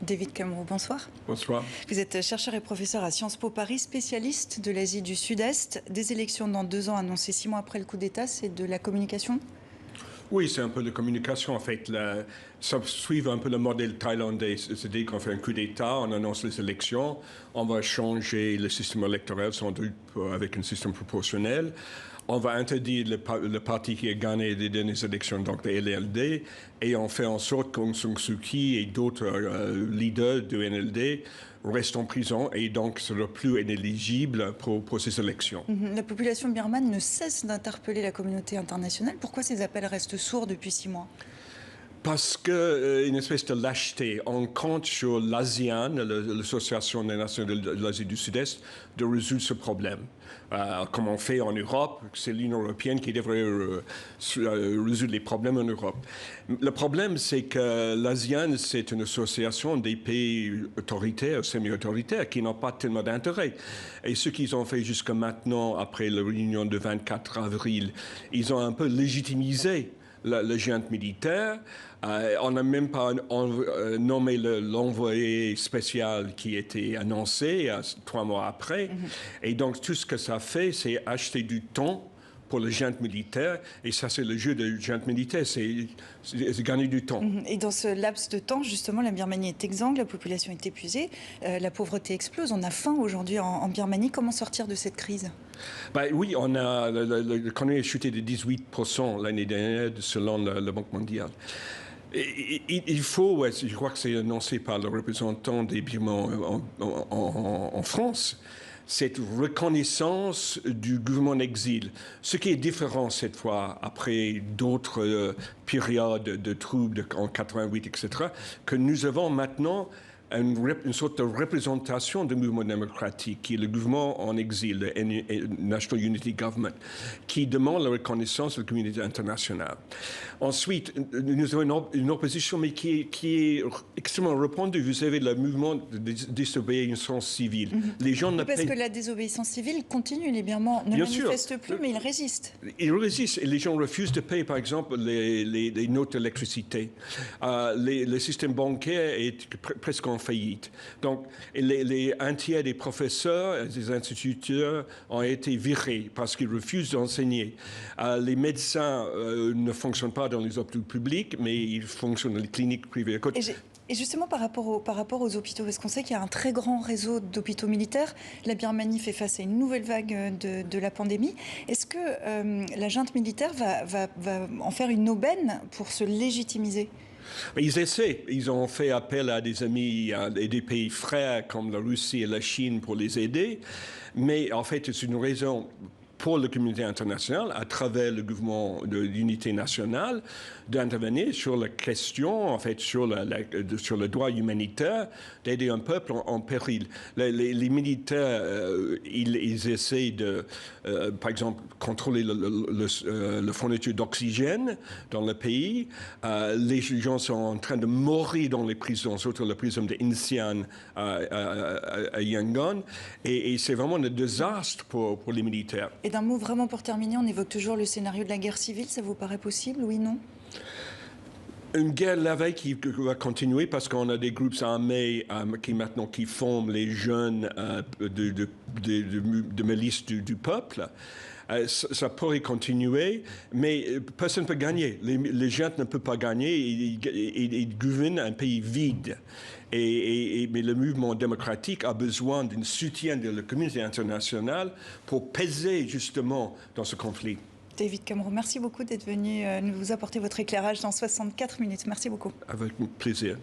David Cameron, bonsoir. Bonsoir. Vous êtes chercheur et professeur à Sciences Po Paris, spécialiste de l'Asie du Sud-Est. Des élections dans 2 ans annoncées 6 mois après le coup d'État, c'est de la communication? Oui, c'est un peu de communication en fait. Ça suit un peu le modèle thaïlandais, c'est-à-dire qu'on fait un coup d'État, on annonce les élections, on va changer le système électoral sans doute avec un système proportionnel. On va interdire le parti qui a gagné les dernières élections, donc le NLD, et on fait en sorte qu'Aung San Suu Kyi et d'autres leaders du NLD restent en prison et donc seront plus inéligibles pour ces élections. La population birmane ne cesse d'interpeller la communauté internationale. Pourquoi ces appels restent sourds depuis 6 mois? Parce qu'une espèce de lâcheté, on compte sur l'ASEAN, l'Association des Nations de l'Asie du Sud-Est, de résoudre ce problème. Comme on fait en Europe, c'est l'Union européenne qui devrait résoudre les problèmes en Europe. Le problème, c'est que l'ASEAN, c'est une association des pays autoritaires, semi-autoritaires, qui n'ont pas tellement d'intérêt. Et ce qu'ils ont fait jusqu'à maintenant, après la réunion du 24 avril, ils ont un peu légitimisé la junte militaire. On n'a même pas nommé l'envoyé spécial qui était annoncé 3 mois après. Et donc, tout ce que ça fait, c'est acheter du temps pour la junte militaire. Et ça, c'est le jeu de junte militaire, c'est gagner du temps. Et dans ce laps de temps, justement, la Birmanie est exsangue, la population est épuisée, la pauvreté explose, on a faim aujourd'hui en Birmanie. Comment sortir de cette crise? Oui, on a l'économie a chuté de 18% l'année dernière, selon la Banque mondiale. Il faut, je crois que c'est annoncé par le représentant des Birmans en France, cette reconnaissance du gouvernement en exil. Ce qui est différent cette fois, après d'autres périodes de troubles en 88, etc., que nous avons maintenant une sorte de représentation du mouvement démocratique, qui est le gouvernement en exil, le National Unity Government, qui demande la reconnaissance de la communauté internationale. Ensuite, nous avons une opposition, mais qui est extrêmement répandue. Vous savez, le mouvement de désobéissance civile. Les gens parce que la désobéissance civile continue. Les Birmans ne manifestent plus, mais ils résistent. Ils résistent. Et les gens refusent de payer, par exemple, les notes d'électricité. Le système bancaire est presque en faillite. Donc, un tiers des professeurs et des instituteurs ont été virés parce qu'ils refusent d'enseigner. Les médecins ne fonctionnent pas dans les hôpitaux publics, mais ils fonctionnent dans les cliniques privées. Et justement, par rapport aux hôpitaux, parce qu'on sait qu'il y a un très grand réseau d'hôpitaux militaires, la Birmanie fait face à une nouvelle vague de la pandémie. Est-ce que la junte militaire va en faire une aubaine pour se légitimiser? Ils essaient. Ils ont fait appel à des amis et des pays frères comme la Russie et la Chine pour les aider. Mais en fait, c'est une raison pour la communauté internationale, à travers le gouvernement de l'unité nationale, d'intervenir sur la question, en fait, sur le droit humanitaire d'aider un peuple en péril. Les militaires, ils essaient de, par exemple, contrôler la fourniture d'oxygène dans le pays. Les gens sont en train de mourir dans les prisons, surtout la prison de Insean à Yangon. Et c'est vraiment un désastre pour les militaires. Et d'un mot vraiment pour terminer, on évoque toujours le scénario de la guerre civile. Ça vous paraît possible, oui, non? Une guerre la veille qui va continuer parce qu'on a des groupes armés qui forment les jeunes de milices du peuple. Ça pourrait continuer, mais personne ne peut gagner. Les gens ne peuvent pas gagner. Ils gouvernent un pays vide. Mais le mouvement démocratique a besoin d'un soutien de la communauté internationale pour peser justement dans ce conflit. David Cameron, merci beaucoup d'être venu nous apporter votre éclairage dans 64 minutes. Merci beaucoup. Avec plaisir.